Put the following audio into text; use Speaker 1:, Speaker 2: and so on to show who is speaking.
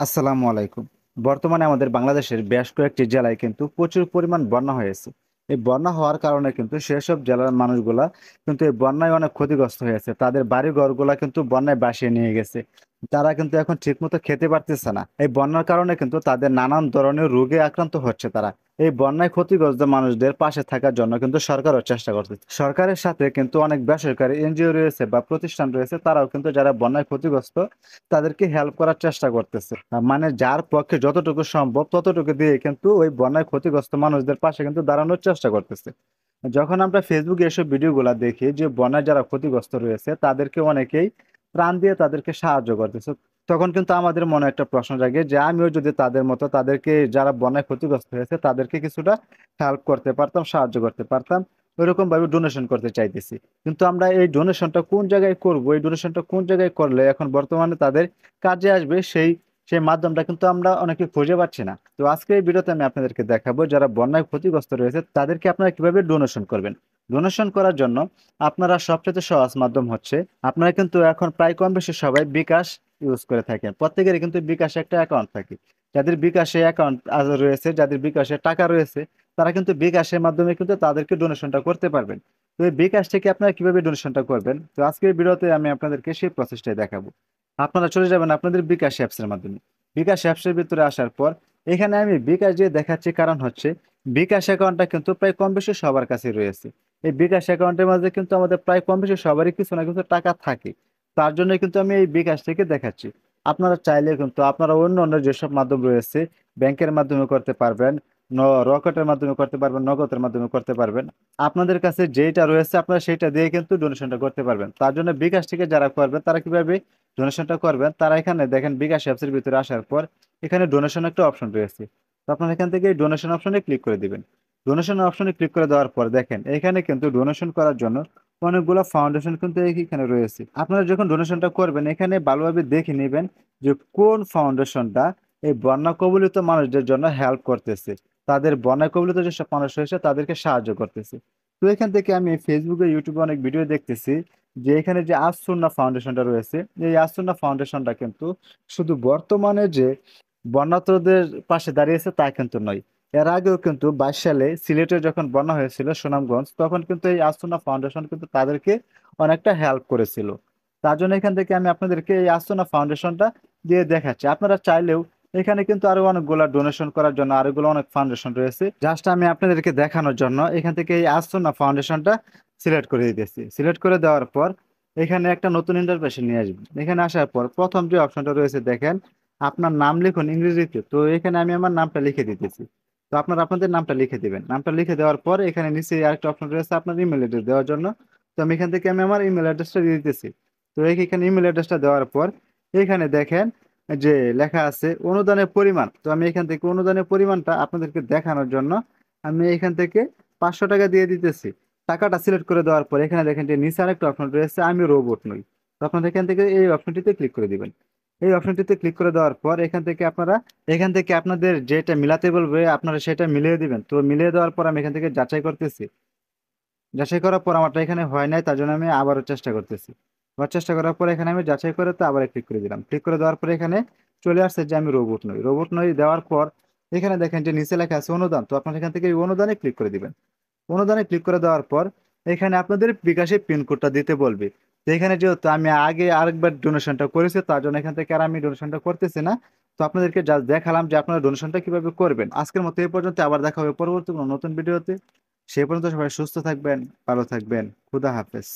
Speaker 1: আসসালামু আলাইকুম। বর্তমানে আমাদের বাংলাদেশের বেশ কয়েকটি জেলায় কিন্তু প্রচুর পরিমাণ বন্যা হয়েছে। এই বন্যা হওয়ার কারণে কিন্তু সেসব জেলার মানুষগুলা কিন্তু এই বন্যায় অনেক ক্ষতিগ্রস্ত হয়েছে। তাদের বাড়িঘরগুলা কিন্তু বন্যায় ভাসিয়ে নিয়ে গেছে। তারা কিন্তু এখন ঠিকমতো খেতে পারতেছে না। এই বন্যার কারণে কিন্তু তাদের নানান ধরনের রোগে আক্রান্ত হচ্ছে তারা। এই বন্যায় ক্ষতিগ্রস্ত মানুষদের পাশে থাকার জন্য কিন্তু সরকারও চেষ্টা করতেছে। সরকারের সাথে কিন্তু অনেক বেসরকারি এনজিও রয়েছে বা প্রতিষ্ঠান রয়েছে, তারাও কিন্তু যারা বন্যায় ক্ষতিগ্রস্ত তাদেরকে হেল্প করার চেষ্টা করতেছে। মানে যার পক্ষে যতটুকু সম্ভব ততটুকু দিয়ে কিন্তু ওই বন্যায় ক্ষতিগ্রস্ত মানুষদের পাশে কিন্তু দাঁড়ানোর চেষ্টা করতেছে। যখন আমরা ফেসবুকে এসব ভিডিওগুলা দেখি যে বন্যায় যারা ক্ষতিগ্রস্ত রয়েছে তাদেরকে অনেকেই প্রাণ দিয়ে তাদেরকে সাহায্য করতেছে, তখন কিন্তু আমাদের মনে একটা প্রশ্ন জাগে যে আমিও যদি তাদের মতো তাদেরকে, যারা বন্যায় ক্ষতিগ্রস্ত হয়েছে তাদেরকে কিছুটা হেল্প করতে পারতাম, সাহায্য করতে পারতাম, ওইরকম ভাবে ডোনেশন করতে চাইতেছি। কিন্তু আমরা এই ডোনেশনটা কোন জায়গায় করব, এই ডোনেশনটা কোন জায়গায় করলে এখন বর্তমানে তাদের কাজে আসবে, সেই সেই মাধ্যমটা কিন্তু আমরা অনেকে খুঁজে পাচ্ছি না। তো আজকে এই ভিডিওতে আমি আপনাদেরকে দেখাবো যারা বন্যায় ক্ষতিগ্রস্ত রয়েছে তাদেরকে আপনারা কিভাবে ডোনেশন করবেন। ডোনেশন করার জন্য আপনারা সবচেয়ে সহজ মাধ্যম হচ্ছে, আপনারা কিন্তু এখন প্রায় কম বেশি সবাই বিকাশ ইউজ করে থাকেন। প্রত্যেকেরই কিন্তু বিকাশে একটা অ্যাকাউন্ট থাকে। যাদের বিকাশে অ্যাকাউন্ট রয়েছে, যাদের বিকাশে টাকা রয়েছে, তারা কিন্তু বিকাশের মাধ্যমে কিন্তু তাদেরকে ডোনেশনটা করতে পারবেন। তো এই বিকাশ থেকে আপনারা কিভাবে ডোনেশনটা করবেন, তো আজকের ভিডিওতে আমি আপনাদেরকে সেই প্রসেসটাই দেখাবো। আপনারা চলে যাবেন আপনাদের বিকাশ অ্যাপসের মাধ্যমে। বিকাশ অ্যাপসের ভিতরে আসার পর এখানে আমি বিকাশ দিয়ে দেখাচ্ছি, কারণ হচ্ছে বিকাশ অ্যাকাউন্টটা কিন্তু প্রায় কম বেশি সবার কাছে রয়েছে। এই বিকাশ অ্যাকাউন্টের মাঝে কিন্তু আমাদের প্রায় কম বেশি সবারই কিছু না কিছু টাকা থাকে। তার জন্য কিন্তু আমি এই বিকাশ থেকে দেখাচ্ছি। আপনারা চাইলে কিন্তু আপনারা অন্য অন্য যেসব মাধ্যম রয়েছে, ব্যাংকের মাধ্যমে করতে পারবেন, রকেটের মাধ্যমে করতে পারবেন, নগদের মাধ্যমে করতে পারবেন। আপনাদের কাছে যেটা রয়েছে আপনারা সেটা দিয়ে কিন্তু ডোনেশনটা করতে পারবেন। তার জন্য বিকাশ থেকে যারা করবেন তারা কিভাবে ডোনেশনটা করবেন, তারা এখানে দেখেন বিকাশ অ্যাপসের ভিতরে আসার পর এখানে ডোনেশন একটা অপশন রয়েছে। তো আপনারা এখান থেকে ডোনেশন অপশনে ক্লিক করে দিবেন। ডোনেশন অপশনে ক্লিক করে দেওয়ার পর দেখেন এখানে কিন্তু ডোনেশন করার জন্য অনেকগুলো ফাউন্ডেশন কিন্তু এখানে রয়েছে। আপনারা যখন ডোনেশনটা করবেন এখানে ভালোভাবে দেখে নেবেন যে কোন ফাউন্ডেশনটা এই বন্যা কবলিত মানুষদের জন্য হেল্প করতেছে, তাদের বন্যা কবলিত যেসব মানুষ রয়েছে তাদেরকে সাহায্য করতেছে। তো এখান থেকে আমি ফেসবুকে ইউটিউবে অনেক ভিডিও দেখতেছি যে এখানে যে আসুন্না ফাউন্ডেশনটা রয়েছে, এই আসুন্না ফাউন্ডেশনটা কিন্তু শুধু বর্তমানে যে বন্যার্তদের পাশে দাঁড়িয়েছে তা কিন্তু নয়। এর আগেও কিন্তু 22 সালে সিলেটে যখন বন্যা হয়েছিল সুনামগঞ্জ, তখন কিন্তু এই আসুন্না ফাউন্ডেশন কিন্তু তাদেরকে অনেকটা হেল্প করেছিল। তার জন্য এখান থেকে আমি আপনাদেরকে এই আসুন্না ফাউন্ডেশনটা দিয়ে দেখাচ্ছি। আপনারা চাইলেও এখানে কিন্তু আরো অনেকগুলো ডোনেশন করার জন্য আরোগুলো অনেক ফাউন্ডেশন রয়েছে, জাস্ট আমি আপনাদেরকে দেখানোর জন্য এখান থেকে এই আসুন্না ফাউন্ডেশনটা সিলেক্ট করে দিতেছি। সিলেক্ট করে দেওয়ার পর এখানে একটা নতুন ইন্টারফেসে নিয়ে আসবেন। এখানে আসার পর প্রথম যে অপশনটা রয়েছে দেখেন, আপনার নাম লিখুন ইংরেজিতে। তো এখানে আমি আমার নামটা লিখে দিতেছি। তো আপনারা আপনাদের নামটা লিখে দিবেন। নামটা লিখে দেওয়ার পর এখানে নিচে আরেকটা অপশন রয়েছে আপনার ইমেল অ্যাড্রেস দেওয়ার জন্য। তো আমি এখান থেকে আমি আমার ইমেল অ্যাড্রেসটা দিয়ে দিতেছি। তো এখানে ইমেল অ্যাড্রেসটা দেওয়ার পর এখানে দেখেন যে লেখা আছে অনুদানের পরিমাণ। তো আমি এখান থেকে অনুদানের পরিমাণটা আপনাদেরকে দেখানোর জন্য আমি এখান থেকে 500 টাকা দিয়ে দিতেছি। টাকাটা সিলেক্ট করে দেওয়ার পর এখানে দেখেন যে নিচে আরেকটা অপশন রয়েছে আমি রোবট নই। তো আপনারা এখান থেকে এই অপশনটিতে ক্লিক করে দিবেন। এই অপশনটিতে ক্লিক করে দেওয়ার পর এখান থেকে আপনাদের যেটা মিলাতে বলবে আপনারা সেটা মিলিয়ে দিবেন। তো মিলিয়ে দেওয়ার পর আমি এখান থেকে যাচাই করতেছি। যাচাই করার পর আমারটা এখানে হয় নাই, তার জন্য আমি আবারও চেষ্টা করতেছি। আবার চেষ্টা করার পর এখানে আমি যাচাই করে তো আবার ক্লিক করে দিলাম। ক্লিক করে দেওয়ার পর এখানে চলে আসছে যে আমি রোবট নই। রোবট নই দেওয়ার পর এখানে দেখেন যে নিচে লেখা আছে অনুদান। তো আপনারা এখান থেকে এই অনুদানে ক্লিক করে দিবেন। অনুদানে ক্লিক করে দেওয়ার পর এখানে আপনাদের বিকাশে পিনকোডটা দিতে বলবে। তো এখানে যেহেতু আমি আগে আরেকবার ডোনেশনটা করেছি তার জন্য এখান থেকে আর আমি ডোনেশনটা করতেছি না। তো আপনাদেরকে জাস্ট দেখালাম যে আপনারা ডোনেশনটা কিভাবে করবেন। আজকের মতো এই পর্যন্ত, আবার দেখা হবে পরবর্তী কোনো নতুন ভিডিওতে। সেই পর্যন্ত সবাই সুস্থ থাকবেন, ভালো থাকবেন। খুদা হাফেজ।